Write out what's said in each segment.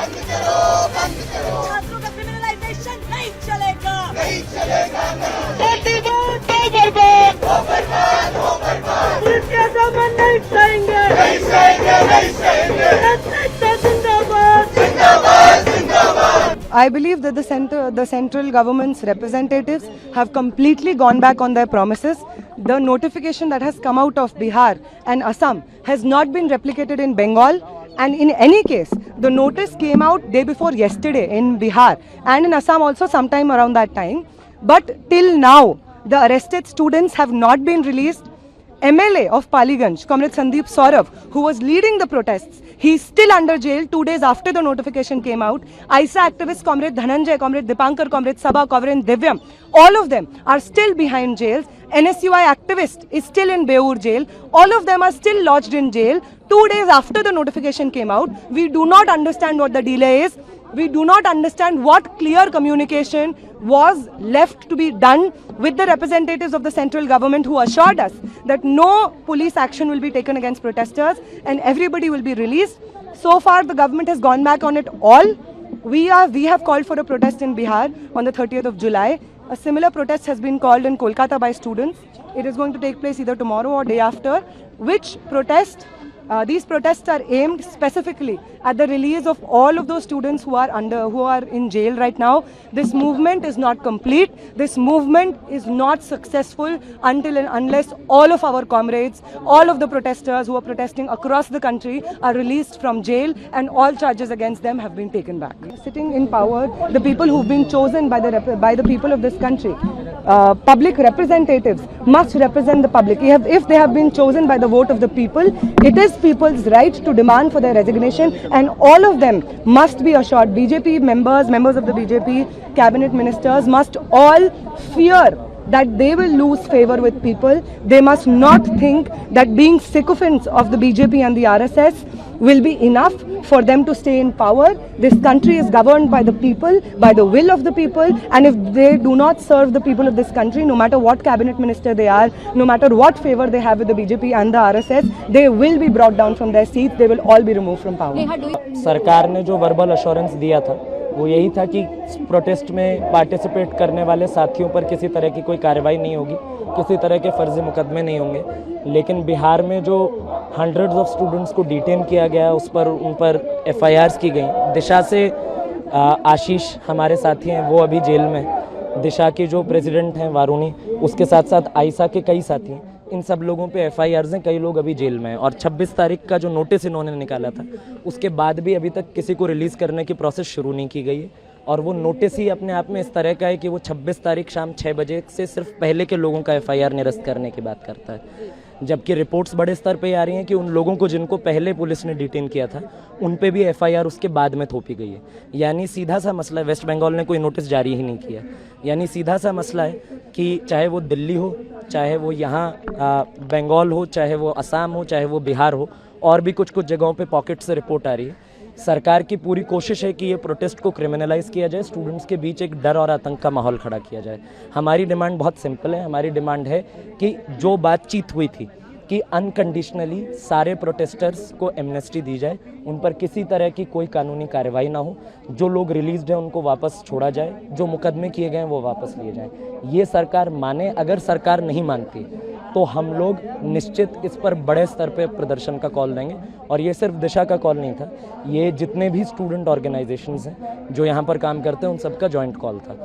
छात्रों का क्रिमिनलाइजेशन नहीं चलेगा, नहीं चलेगा। पुलिस के दमन नहीं सहेंगे, I believe that the central government's representatives have completely gone back on their promises. The notification that has come out of Bihar and Assam has not been replicated in Bengal. And in any case, the notice came out day before yesterday in Bihar and in Assam also sometime around that time. But till now, the arrested students have not been released. MLA of Paliganj, Comrade Sandeep Saurav, who was leading the protests, he is still under jail 2 days after the notification came out. ISA activists Comrade Dhananjay, Comrade Dipankar, Comrade Sabha, Comrade Divyam, all of them are still behind jails. NSUI activist is still in Beur jail. All of them are still lodged in jail 2 days after the notification came out. We do not understand what the delay is. We do not understand what clear communication was left to be done with the representatives of the central government who assured us that no police action will be taken against protesters and everybody will be released. So far, the government has gone back on it all. We have called for a protest in Bihar on the 30th of July. A similar protest has been called in Kolkata by students. It is going to take place either tomorrow or day after. These protests are aimed specifically at the release of all of those students who are in jail right now. This movement is not complete. This movement is not successful until and unless all of our comrades, all of the protesters who are protesting across the country are released from jail and all charges against them have been taken back. Sitting in power, the people who've been chosen by the people of this country, public representatives must represent the public. If they have been chosen by the vote of the people, it is people's right to demand for their resignation, and all of them must be assured. BJP members of the BJP cabinet ministers must all fear that they will lose favor with people. They must not think that being sycophants of the BJP and the RSS will be enough for them to stay in power. This country is governed by the people, by the will of the people, and if they do not serve the people of this country, no matter what cabinet minister they are, no matter what favor they have with the BJP and the RSS, they will be brought down from their seats. They will all be removed from power. सरकार ने जो verbal assurance दिया था वो यही था कि protest में पार्टिसिपेट करने वाले साथियों पर किसी तरह की कोई कार्रवाई नहीं होगी, किसी तरह के फर्जी मुकदमे नहीं होंगे। लेकिन बिहार में जो हंड्रेड्स ऑफ स्टूडेंट्स को डिटेन किया गया उन पर FIRs की गई। दिशा से आशीष हमारे साथी हैं, वो अभी जेल में। दिशा के जो प्रेसिडेंट हैं वारुणी, उसके साथ साथ आयशा के कई साथी हैं। इन सब लोगों पे FIRs हैं, कई लोग अभी जेल में हैं। और 26 तारीख का जो नोटिस इन्होंने निकाला था उसके बाद भी अभी तक किसी को रिलीज़ करने की प्रोसेस शुरू नहीं की गई है। और वो नोटिस ही अपने आप में इस तरह का है कि वो 26 तारीख शाम 6 बजे से सिर्फ पहले के लोगों का FIR निरस्त करने की बात करता है, जबकि रिपोर्ट्स बड़े स्तर पे आ रही हैं कि उन लोगों को जिनको पहले पुलिस ने डिटेन किया था उन पे भी FIR उसके बाद में थोपी गई है। यानी सीधा सा मसला है, वेस्ट बंगाल ने कोई नोटिस जारी ही नहीं किया। यानी सीधा सा मसला है कि चाहे वो दिल्ली हो, चाहे वो यहाँ बंगाल हो, चाहे वो असम हो, चाहे वो बिहार हो, और भी कुछ जगहों पे पॉकेट से रिपोर्ट आ रही है। सरकार की पूरी कोशिश है कि ये प्रोटेस्ट को क्रिमिनलाइज किया जाए, स्टूडेंट्स के बीच एक डर और आतंक का माहौल खड़ा किया जाए। हमारी डिमांड बहुत सिंपल है। हमारी डिमांड है कि जो बातचीत हुई थी कि अनकंडीशनली सारे प्रोटेस्टर्स को एमनेस्टी दी जाए, उन पर किसी तरह की कोई कानूनी कार्रवाई ना हो, जो लोग रिलीज्ड हैं उनको वापस छोड़ा जाए, जो मुकदमे किए गए हैं वो वापस लिए जाएं। ये सरकार माने। अगर सरकार नहीं मानती तो हम लोग निश्चित इस पर बड़े स्तर पे प्रदर्शन का कॉल देंगे। और ये सिर्फ दिशा का कॉल नहीं था, ये जितने भी स्टूडेंट ऑर्गेनाइजेशंस हैं जो यहाँ पर काम करते हैं उन सबका जॉइंट कॉल था।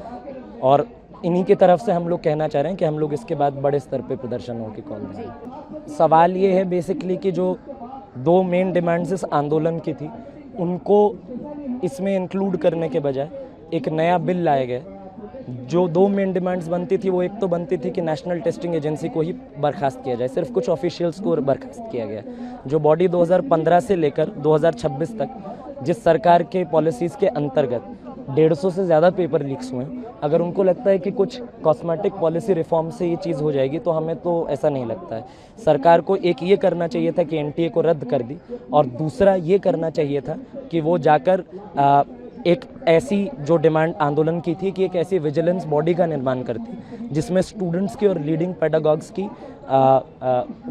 और इन्हीं की तरफ से हम लोग कहना चाह रहे हैं कि हम लोग इसके बाद बड़े स्तर पे प्रदर्शनों की कॉल देंगे। सवाल ये है बेसिकली कि जो 2 मेन डिमांड्स इस आंदोलन की थी उनको इसमें इंक्लूड करने के बजाय एक नया बिल लाया गया। जो 2 मेन डिमांड्स बनती थी वो एक तो बनती थी कि नेशनल टेस्टिंग एजेंसी को ही बर्खास्त किया जाए, सिर्फ कुछ ऑफिशियल्स को बर्खास्त किया गया। जो बॉडी 2015 से लेकर 2026 तक जिस सरकार के पॉलिसीज़ के अंतर्गत 150 से ज़्यादा पेपर लीक्स हुए हैं, अगर उनको लगता है कि कुछ कॉस्मेटिक पॉलिसी रिफॉर्म से ये चीज़ हो जाएगी तो हमें तो ऐसा नहीं लगता है। सरकार को एक ये करना चाहिए था कि NTA को रद्द कर दी, और दूसरा ये करना चाहिए था कि वो जाकर एक ऐसी जो डिमांड आंदोलन की थी कि एक ऐसी विजिलेंस बॉडी का निर्माण करती जिसमें स्टूडेंट्स की और लीडिंग पेडागॉग्स की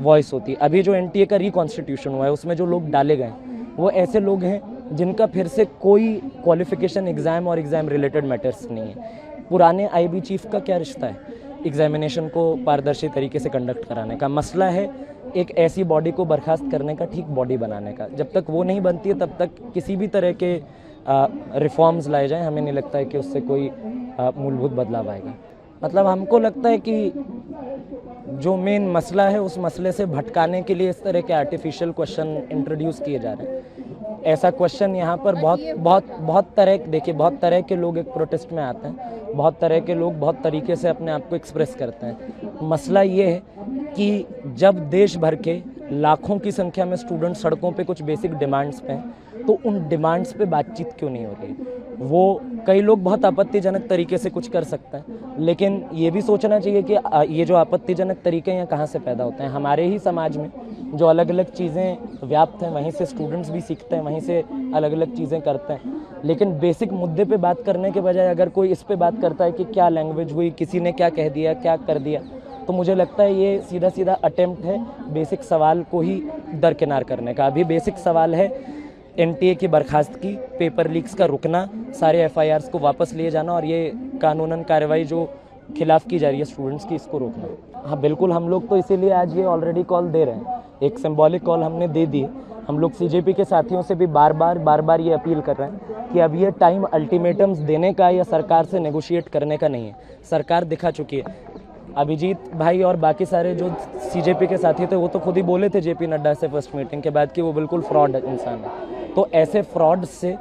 वॉइस होती। अभी जो NTA का रिकॉन्स्टिट्यूशन हुआ है उसमें जो लोग डाले गए वो ऐसे लोग हैं जिनका फिर से कोई क्वालिफिकेशन एग्ज़ाम और एग्ज़ाम रिलेटेड मैटर्स नहीं है। पुराने आईबी चीफ का क्या रिश्ता है एग्जामिनेशन को पारदर्शी तरीके से कंडक्ट कराने का? मसला है एक ऐसी बॉडी को बर्खास्त करने का, ठीक बॉडी बनाने का। जब तक वो नहीं बनती है तब तक किसी भी तरह के रिफॉर्म्स लाए जाएं, हमें नहीं लगता है कि उससे कोई मूलभूत बदलाव आएगा। मतलब हमको लगता है कि जो मेन मसला है उस मसले से भटकाने के लिए इस तरह के आर्टिफिशियल क्वेश्चन इंट्रोड्यूस किए जा रहे हैं। ऐसा क्वेश्चन यहाँ पर बहुत तरह के लोग एक प्रोटेस्ट में आते हैं, बहुत तरह के लोग बहुत तरीके से अपने आप को एक्सप्रेस करते हैं। मसला ये है कि जब देश भर के लाखों की संख्या में स्टूडेंट सड़कों पे कुछ बेसिक डिमांड्स पे हैं, तो उन डिमांड्स पे बातचीत क्यों नहीं हो रही? वो कई लोग बहुत आपत्तिजनक तरीके से कुछ कर सकते हैं, लेकिन ये भी सोचना चाहिए कि ये जो आपत्तिजनक तरीके हैं कहाँ से पैदा होते हैं। हमारे ही समाज में जो अलग अलग चीज़ें व्याप्त हैं, वहीं से स्टूडेंट्स भी सीखते हैं, वहीं से अलग अलग चीज़ें करते हैं। लेकिन बेसिक मुद्दे पे बात करने के बजाय अगर कोई इस पे बात करता है कि क्या लैंग्वेज हुई, किसी ने क्या कह दिया, क्या कर दिया, तो मुझे लगता है ये सीधा सीधा अटेम्प्ट है बेसिक सवाल को ही दरकिनार करने का। अभी बेसिक सवाल है एनटीए की बर्खास्तगी, पेपर लीक्स का रुकना, सारे एफआईआर्स को वापस लिए जाना और ये कानूनन कार्रवाई जो खिलाफ की जा रही है स्टूडेंट्स की, इसको रोकना। हाँ बिल्कुल, हम लोग तो इसीलिए आज ये ऑलरेडी कॉल दे रहे हैं, एक सिंबॉलिक कॉल हमने दे दी है। हम लोग सीजेपी के साथियों से भी बार बार ये अपील कर रहे हैं कि अब ये टाइम अल्टीमेटम्स देने का या सरकार से नेगोशिएट करने का नहीं है। सरकार दिखा चुकी है। अभिजीत भाई और बाकी सारे जो सीजेपी के साथी थे वो तो खुद ही बोले थे जेपी नड्डा से फर्स्ट मीटिंग के बाद कि वो बिल्कुल फ्रॉड इंसान है। तो ऐसे फ्रॉड से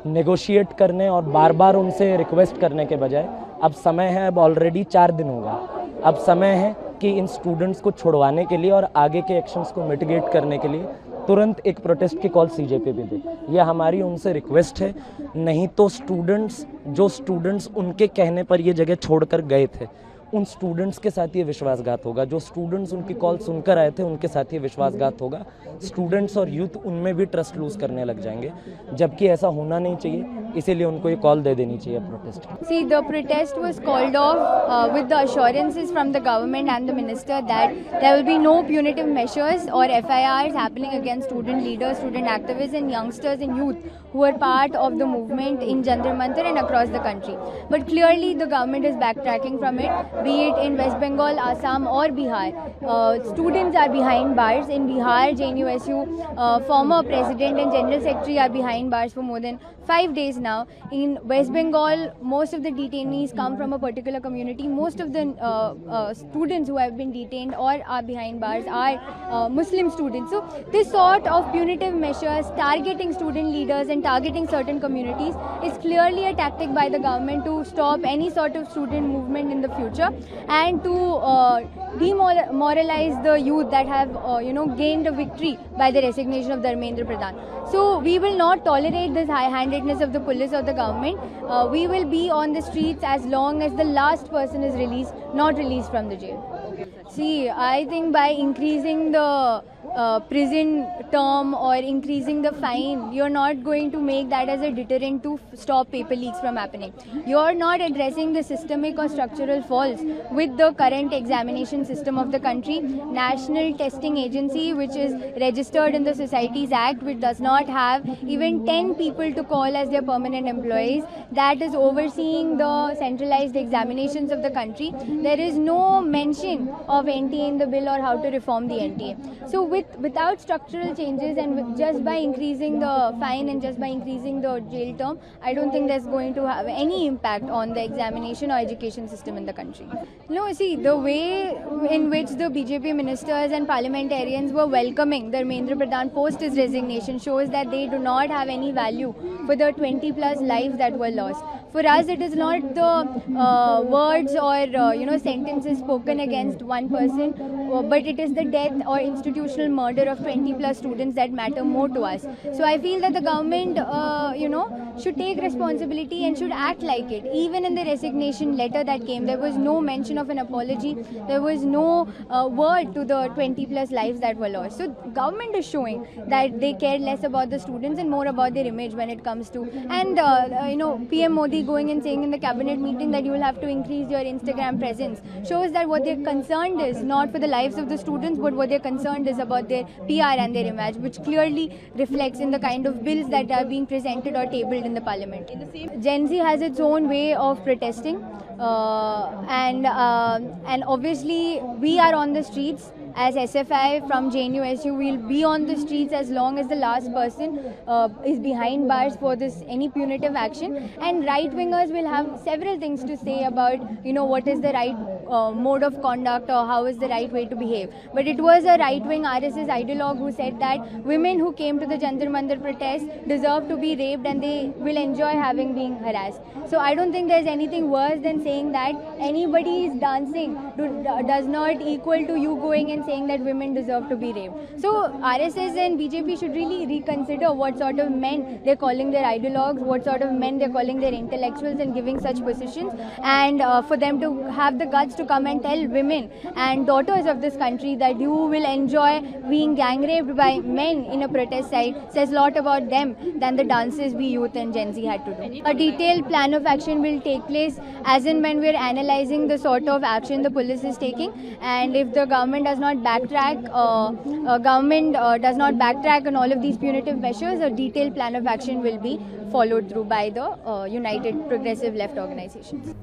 नेगोशिएट करने और बार बार उनसे रिक्वेस्ट करने के बजाय अब समय है, अब ऑलरेडी 4 दिन होगा, अब समय है कि इन स्टूडेंट्स को छुड़वाने के लिए और आगे के एक्शंस को मिटिगेट करने के लिए तुरंत एक प्रोटेस्ट की कॉल सीजेपी भी दे। यह हमारी उनसे रिक्वेस्ट है। नहीं तो स्टूडेंट्स उनके कहने पर ये जगह छोड़कर गए थे, उन स्टूडेंट्स के साथ ये विश्वासघात होगा। जो स्टूडेंट्स उनकी कॉल सुनकर आए थे उनके साथ ये विश्वासघात होगा। स्टूडेंट्स और यूथ उनमें भी ट्रस्ट लूज करने लग जाएंगे, जबकि ऐसा होना नहीं चाहिए। इसीलिए उनको ये कॉल दे देनी चाहिए प्रोटेस्ट की। See, the protest was called off with the assurances from the government and the minister that there will be no punitive measures or FIRs happening against student leaders, student activists and youngsters and youth who are part of the movement in Jantar Mantar and across the country. But clearly the government is backtracking from it, be it in West Bengal, Assam or Bihar. Students are behind bars. In Bihar, JNUSU former president and general secretary are behind bars for more than 5 days now. In West Bengal, most of the detainees come from a particular community. Most of the students who have been detained or are behind bars are Muslim students. So this sort of punitive measures targeting student leaders and targeting certain communities is clearly a tactic by the government to stop any sort of student movement in the future and to demoralize the youth that have gained a victory by the resignation of Dharmendra Pradhan. So we will not tolerate this high-handedness of the police or the government. We will be on the streets as long as the last person is not released from the jail. See, I think by increasing the prison term or increasing the fine, you're not going to make that as a deterrent to stop paper leaks from happening. You're not addressing the systemic or structural faults with the current examination system of the country. National Testing Agency, which is registered in the Societies Act, which does not have even 10 people to call as their permanent employees, that is overseeing the centralized examinations of the country. There is no mention of NTA in the bill or how to reform the NTA. So without structural changes and just by increasing the fine and just by increasing the jail term, I don't think that's going to have any impact on the examination or education system in the country. No, see, the way in which the BJP ministers and parliamentarians were welcoming Dharmendra Pradhan post his resignation shows that they do not have any value for the 20 plus lives that were lost. For us, it is not the words or sentences spoken against one person, but it is the death or institutional murder of 20 plus students that matter more to us. So I feel that the government, should take responsibility and should act like it. Even in the resignation letter that came, there was no mention of an apology. There was no word to the 20 plus lives that were lost. So government is showing that they care less about the students and more about their image when it comes to, and PM Modi going and saying in the cabinet meeting that you will have to increase your Instagram presence shows that what they're concerned is not for the lives of the students, but what they're concerned is about their PR and their image, which clearly reflects in the kind of bills that are being presented or tabled in the parliament. Gen Z has its own way of protesting, and obviously we are on the streets. As SFI from JNU-SU, we'll be on the streets as long as the last person is behind bars for this any punitive action. And right-wingers will have several things to say about, what is the right mode of conduct or how is the right way to behave. But it was a right-wing RSS ideologue who said that women who came to the Jantar Mandir protest deserve to be raped and they will enjoy having being harassed. So I don't think there's anything worse than saying that anybody is dancing does not equal to you going and saying that women deserve to be raped. So RSS and BJP should really reconsider what sort of men they're calling their ideologues, what sort of men they're calling their intellectuals and giving such positions, and for them to have the guts to come and tell women and daughters of this country that you will enjoy being gang raped by men in a protest site says a lot about them than the dances we youth and Gen Z had to do. A detailed plan of action will take place as in when we're analyzing the sort of action the police is taking, and if the government does not backtrack on all of these punitive measures, a detailed plan of action will be followed through by the United Progressive Left organizations.